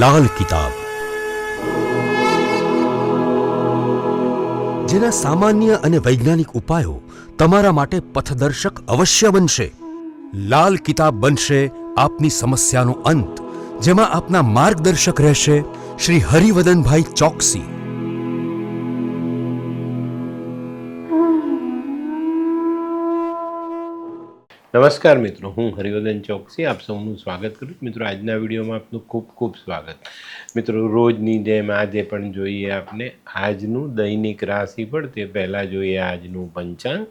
લાલ કિતાબ, જેના સામાન્ય અને વૈજ્ઞાનિક ઉપાયો તમારા માટે પથદર્શક અવશ્ય બનશે. લાલ કિતાબ બનશે આપની સમસ્યાનો અંત, જેમાં આપના માર્ગદર્શક રહેશે શ્રી હરિવદનભાઈ ચોકસી. નમસ્કાર મિત્રો, હું હરિવદન ચોકસી આપ સૌનું સ્વાગત કરું છું. મિત્રો, આજના વિડીયોમાં આપનું ખૂબ ખૂબ સ્વાગત. મિત્રો, રોજની જેમ આજે પણ જોઈએ આપણે આજનું દૈનિક રાશિફળ. તે પહેલાં જોઈએ આજનું પંચાંગ.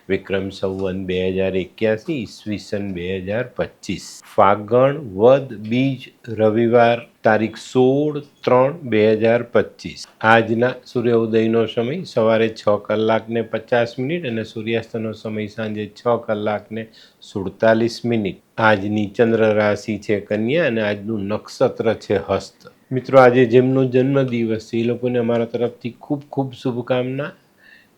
વિક્રમ સંવત 2081 ઈસવીસન 2025, ફાગણ વદ બીજ રવિવાર, તારીખ 16/3/2025. આજના સૂર્યોદયનો સમય સવારે 6:50 અને સૂર્યાસ્તનો સમય સાંજે 6:47. આજની ચંદ્ર રાશિ છે કન્યા અને આજનું નક્ષત્ર છે હસ્ત. મિત્રો, આજે જેમનો જન્મદિવસ છે એ લોકોને અમારા તરફથી ખૂબ ખૂબ શુભકામના.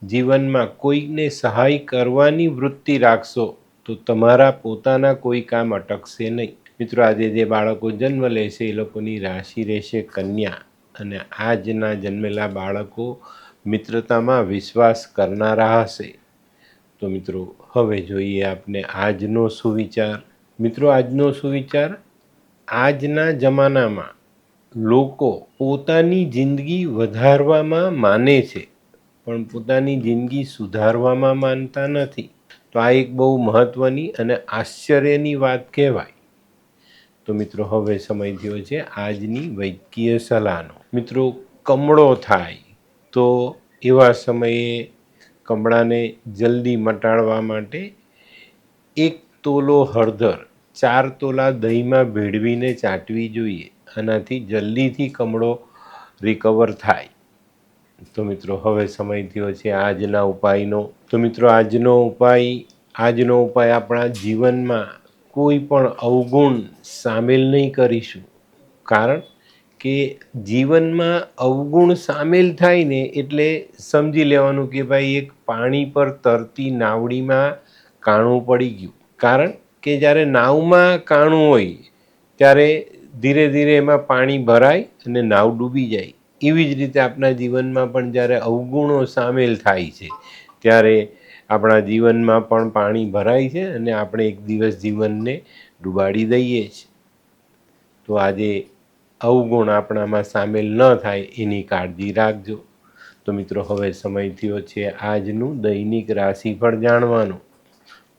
જીવનમાં કોઈને સહાય કરવાની વૃત્તિ રાખશો તો તમારા પોતાના કોઈ કામ અટકશે નહીં. મિત્રો, આજે જે બાળકો જન્મ લેશે એ લોકોની રાશિ રહેશે કન્યા અને આજના જન્મેલા બાળકો મિત્રતામાં વિશ્વાસ કરનારા હશે. તો મિત્રો, હવે જોઈએ આપણે આજનો સુવિચાર. મિત્રો, આજનો સુવિચાર: આજના જમાનામાં લોકો પોતાની જિંદગી વધારવામાં માને છે પણ પોતાની જિંદગી સુધારવામાં માનતા નથી. તો આ એક બહુ મહત્ત્વની અને આશ્ચર્યની વાત કહેવાય. તો મિત્રો, હવે સમય થયો છે આજની વૈદ્યકીય સલાહનો. મિત્રો, કમળો થાય તો એવા સમયે કમળાને જલ્દી મટાડવા માટે 1 તોલો હળદર 4 તોલા દહીંમાં ભેળવીને ચાટવી જોઈએ. આનાથી જલ્દીથી કમળો રિકવર થાય. તો મિત્રો, હવે સમય થયો છે આજના ઉપાયનો. તો મિત્રો, આજનો ઉપાય આપણા જીવનમાં કોઈ પણ અવગુણ સામેલ નહીં કરીશું. કારણ કે જીવનમાં અવગુણ સામેલ થાય ને એટલે સમજી લેવાનું કે ભાઈ એક પાણી પર તરતી નાવડીમાં કાણું પડી ગયું. કારણ કે જ્યારે નાવમાં કાણું હોય ત્યારે ધીરે ધીરે એમાં પાણી ભરાય અને નાવ ડૂબી જાય. એવી જ રીતે આપણા જીવનમાં પણ જ્યારે અવગુણો સામેલ થાય છે ત્યારે આપણા જીવનમાં પણ પાણી ભરાય છે અને આપણે એક દિવસ જીવનને ડૂબાડી દઈએ છીએ. તો આજે અવગુણ આપણામાં સામેલ ન થાય એની કાળજી રાખજો. તો મિત્રો, હવે સમય થયો છે આજનું દૈનિક રાશિફળ જાણવાનો.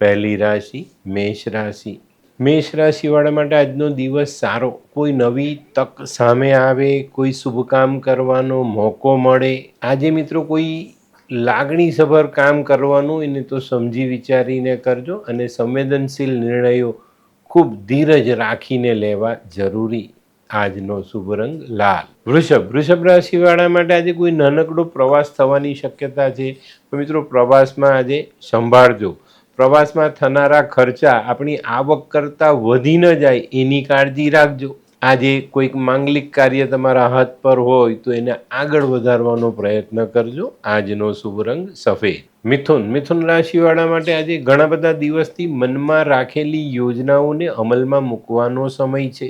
પહેલી રાશિ મેષ રાશિ. મેષ રાશિવાળા માટે આજનો દિવસ સારો. કોઈ નવી તક સામે આવે, કોઈ શુભ કામ કરવાનો મોકો મળે. આજે મિત્રો, કોઈ લાગણીસભર કામ કરવાનું એને તો સમજી વિચારીને કરજો અને સંવેદનશીલ નિર્ણયો ખૂબ ધીરજ રાખીને લેવા જરૂરી. આજનો શુભ રંગ લાલ. વૃષભ રાશિવાળા માટે આજે કોઈ નાનકડો પ્રવાસ થવાની શક્યતા છે. તો મિત્રો, પ્રવાસમાં આજે સંભાળજો. પ્રવાસમાં થનારા ખર્ચા આપણી આવક કરતાં વધી ન જાય એની કાળજી રાખજો. આજે કોઈક માંગલિક કાર્ય તમારા હાથ પર હોય તો એને આગળ વધારવાનો પ્રયત્ન કરજો. આજનો શુભ રંગ સફેદ. મિથુન રાશિવાળા માટે આજે ઘણા બધા દિવસથી મનમાં રાખેલી યોજનાઓને અમલમાં મૂકવાનો સમય છે.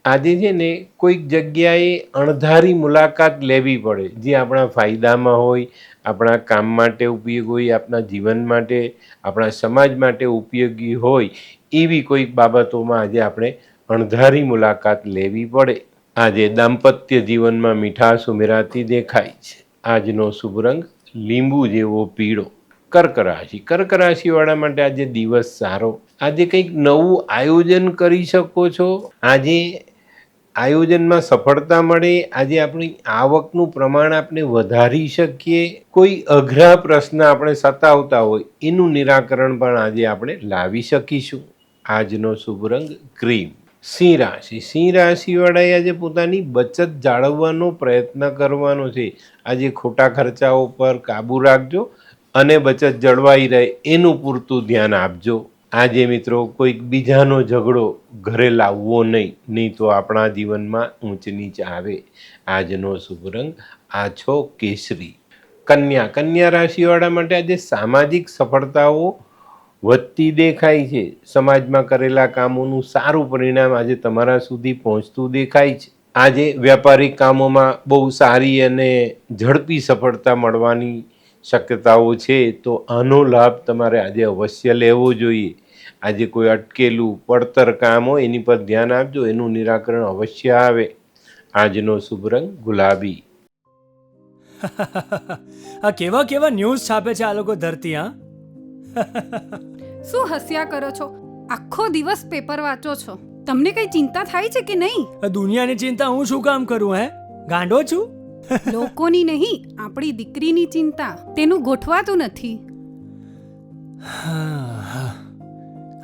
આજે છે ને કોઈક જગ્યાએ અણધારી મુલાકાત લેવી પડે જે આપણા ફાયદામાં હોય, આપણા કામ માટે ઉપયોગી હોય, આપણા જીવન માટે, આપણા સમાજ માટે ઉપયોગી હોય એવી કોઈક બાબતોમાં આજે આપણે અણધારી મુલાકાત લેવી પડે. આજે દાંપત્ય જીવનમાં મીઠાશ ઉમેરાતી દેખાય છે. આજનો શુભ રંગ લીંબુ જેવો પીળો. કર્ક રાશિવાળા માટે આજે દિવસ સારો. આજે કંઈક નવું આયોજન કરી શકો છો. આજે આયોજનમાં સફળતા મળે. આજે આપણી આવકનું પ્રમાણ આપણે વધારી શકીએ. કોઈ અઘરા પ્રશ્ન આપણે સતાવતા હોય એનું નિરાકરણ પણ આજે આપણે લાવી શકીશું. આજનો શુભ રંગ ક્રીમ. સિંહ રાશિવાળાએ આજે પોતાની બચત જાળવવાનો પ્રયત્ન કરવાનો છે. આજે ખોટા ખર્ચાઓ પર કાબુ રાખજો અને બચત જળવાઈ રહે એનું પૂરતું ધ્યાન આપજો. આજે મિત્રો, કોઈક બીજાનો ઝઘડો ઘરે લાવવો નહીં તો આપણા જીવનમાં ઊંચ નીચ આવે. આજનો શુભ રંગ આછો કેસરી. કન્યા રાશિવાળા માટે આજે સામાજિક સફળતાઓ વધતી દેખાય છે. સમાજમાં કરેલા કામોનું સારું પરિણામ આજે તમારા સુધી પહોંચતું દેખાય છે. આજે વ્યાપારિક કામોમાં બહુ સારી અને ઝડપી સફળતા મળવાની શક્યતાઓ છે, તો આનો લાભ તમારે આજે અવશ્ય લેવો જોઈએ. આજે કોઈ અટકેલું પડતર કામ હોય એની પર ધ્યાન આપજો, એનું નિરાકરણ અવશ્ય આવે. આજનો શુભ રંગ ગુલાબી. આ કેવા કેવા ન્યૂઝ છાપે છે આ લોકો ધરતી. હા, શું હસ્યા કરો છો? આખો દિવસ પેપર વાંચો છો, તમને કઈ ચિંતા થાય છે કે નહીં? આ દુનિયાની ચિંતા હું શું કામ કરું? ગાંડો છું? લોકોની નહીં, આપણી દીકરીની ચિંતા. તેનું ગોઠવાતું નથી.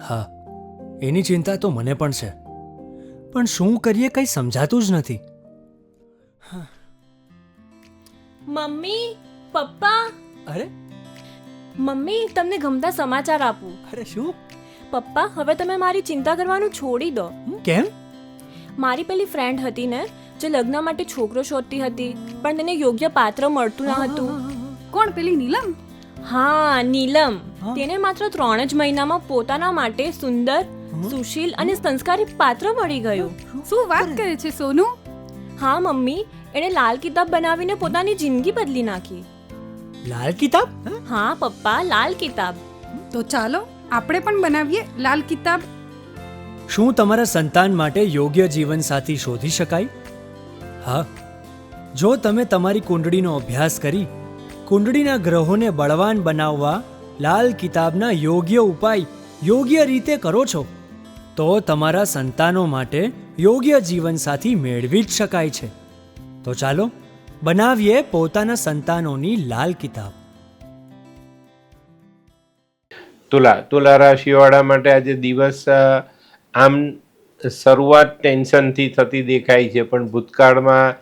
હા, એની ચિંતા તો મને પણ છે, પણ શું કરીએ કંઈ સમજાતું જ નથી. મમ્મી, પપ્પા. અરે મમ્મી, તમને ગમતા સમાચાર આપું. અરે શું? પપ્પા, હવે તમે મારી ચિંતા કરવાનું છોડી દો. કેમ? મારી પેલી ફ્રેન્ડ હતી ને, જે લગ્ન માટે છોકરો શોધતી હતી, પણ તેને યોગ્ય પાત્ર મળતું ન હતું. કોણ, પેલી નીલમ? હા, નીલમ. તેને માત્ર 3 જ મહિનામાં પોતાના માટે સુંદર, સુશીલ અને સંસ્કારી પાત્ર મળી ગયું. શું વાત કરે છે સોનુ? હા મમ્મી, એણે લાલ કિતાબ બનાવીને પોતાની જિંદગી બદલી નાખી. લાલ કિતાબ? હા પપ્પા, લાલ કિતાબ. તો ચાલો આપણે પણ બનાવીએ લાલ કિતાબ. શું તમારા સંતાન માટે યોગ્ય જીવનસાથી શોધી શકાય? હા, જો તમે તમારી કુંડળીનો અભ્યાસ કરી કુંડળીના ગ્રહોને બળવાન બનાવવા લાલ કિતાબના યોગ્ય ઉપાય યોગ્ય રીતે કરો છો, તો તમારા સંતાનો માટે યોગ્ય જીવનસાથી મેળવી જ શકાય છે. તો ચાલો બનાવીએ પોતાના સંતાનોની લાલ કિતાબ. તુલા રાશિવાળા માટે આજે દિવસ આમ શરૂઆત ટેન્શનથી થતી દેખાય છે, પણ ભૂતકાળમાં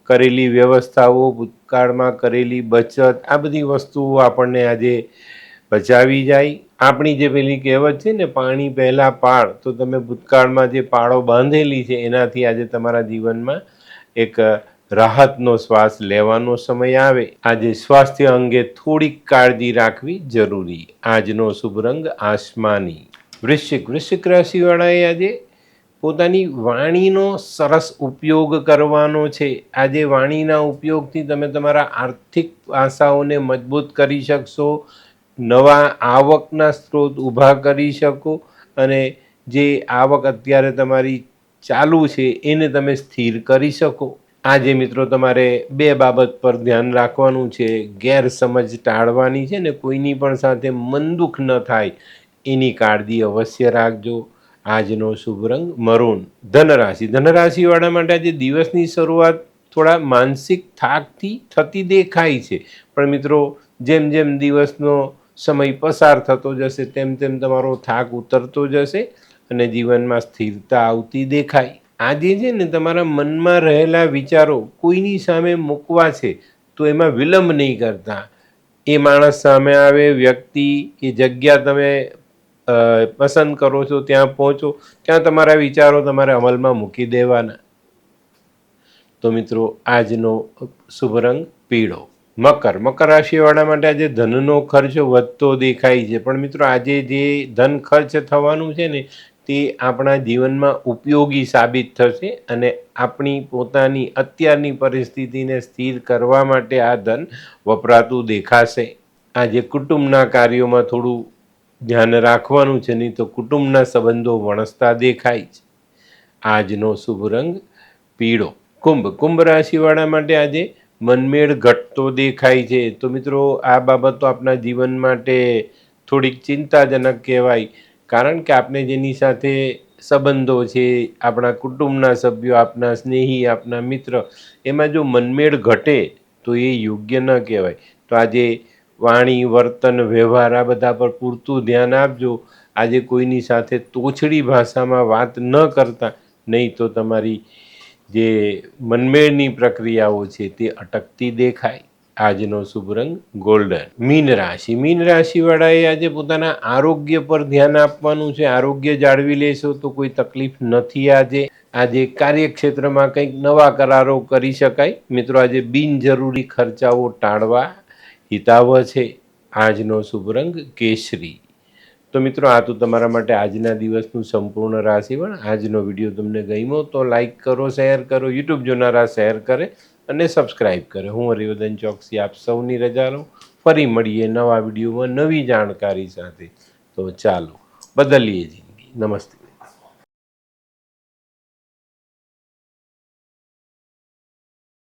કરેલી વ્યવસ્થાઓ, ભૂતકાળમાં કરેલી બચત, આ બધી વસ્તુઓ આપણને આજે બચાવી જાય. આપણી જે પેલી કહેવત છે ને, પાણી પહેલાં પાળ, તો તમે ભૂતકાળમાં જે પાળો બાંધેલી છે એનાથી આજે તમારા જીવનમાં એક રાહતનો શ્વાસ લેવાનો સમય આવે. આજે સ્વાસ્થ્ય અંગે થોડીક કાળજી રાખવી જરૂરી. આજનો શુભ રંગ આસમાની. વૃશ્ચિક રાશિવાળાએ આજે પોતાની વાણીનો સરસ ઉપયોગ કરવાનો છે. આજે વાણીના ઉપયોગથી તમે તમારા આર્થિક પાસાઓને મજબૂત કરી શકશો, નવા આવકના સ્ત્રોત ઊભા કરી શકો, અને જે આવક અત્યારે તમારી ચાલુ છે એને તમે સ્થિર કરી શકો. આજે મિત્રો તમારે 2 બાબત પર ધ્યાન રાખવાનું છે. ગેરસમજ ટાળવાની છે ને કોઈની પણ સાથે મન દુઃખ ન થાય એની કાળજી અવશ્ય રાખજો. આજનો શુભ રંગ મરૂન. ધનરાશિવાળા માટે આજે દિવસની શરૂઆત થોડા માનસિક થાકથી થતી દેખાય છે, પણ મિત્રો જેમ જેમ દિવસનો સમય પસાર થતો જશે તેમ તેમ તમારો થાક ઉતરતો જશે અને જીવનમાં સ્થિરતા આવતી દેખાય. આજે છે ને તમારા મનમાં રહેલા વિચારો કોઈની સામે મૂકવા છે, તો એમાં વિલંબ નહીં કરતા. એ માણસ સામે આવે, વ્યક્તિ, એ જગ્યા તમે પસંદ કરો છો ત્યાં પહોંચો, ત્યાં તમારા વિચારો તમારે અમલમાં મૂકી દેવાના. તો મિત્રો આજનો શુભ રંગ પીળો. મકર રાશિવાળા માટે આજે ધનનો ખર્ચ વધતો દેખાય છે, પણ મિત્રો આજે જે ધન ખર્ચ થવાનું છે ને તે આપણા જીવનમાં ઉપયોગી સાબિત થશે અને આપણી પોતાની અત્યારની પરિસ્થિતિને સ્થિર કરવા માટે આ ધન વપરાતું દેખાશે. આજે કુટુંબના કાર્યોમાં થોડું ધ્યાન રાખવાનું છે, નહીં તો કુટુંબના સંબંધો વણસતા દેખાય છે. આજનો શુભ રંગ પીળો. કુંભ રાશિવાળા માટે આજે મનમેળ ઘટતો દેખાય છે, તો મિત્રો આ બાબતો આપણા જીવન માટે થોડીક ચિંતાજનક કહેવાય, કારણ કે આપણે જેની સાથે સંબંધો છે, આપણા કુટુંબના સભ્યો, આપણા સ્નેહી, આપણા મિત્ર, એમાં જો મનમેળ ઘટે તો એ યોગ્ય ન કહેવાય. તો આજે વાણી, વર્તન, વ્યવહાર આ બધા પર પૂરતું ધ્યાન આપજો. આજે કોઈની સાથે તોછડી ભાષામાં વાત ન કરતા, નહીં તો તમારી જે મનમેળની પ્રક્રિયાઓ છે તે અટકતી દેખાય. આજનો શુભ રંગ ગોલ્ડન. મીન રાશિવાળાએ આજે પોતાના આરોગ્ય પર ધ્યાન આપવાનું છે. આરોગ્ય જાળવી લેશો તો કોઈ તકલીફ નથી. આજે કાર્યક્ષેત્રમાં કંઈક નવા કરારો કરી શકાય. મિત્રો આજે બિનજરૂરી ખર્ચાઓ ટાળવા હિતાવહ છે. આજનો શુભ રંગ કેસરી. તો મિત્રો આ તો તમારા માટે આજના દિવસનું સંપૂર્ણ રાશિફળ. આજનો વિડીયો તમને ગમ્યો તો લાઈક કરો, શેર કરો, યુટ્યુબ જોનારા શેર કરે અને સબસ્ક્રાઈબ કરે. હું હરિવર્ધન ચોકસી આપ સૌની રજા લઉં. ફરી મળીએ નવા વિડીયોમાં નવી જાણકારી સાથે. તો ચાલો બદલીએ જિંદગી. નમસ્તે.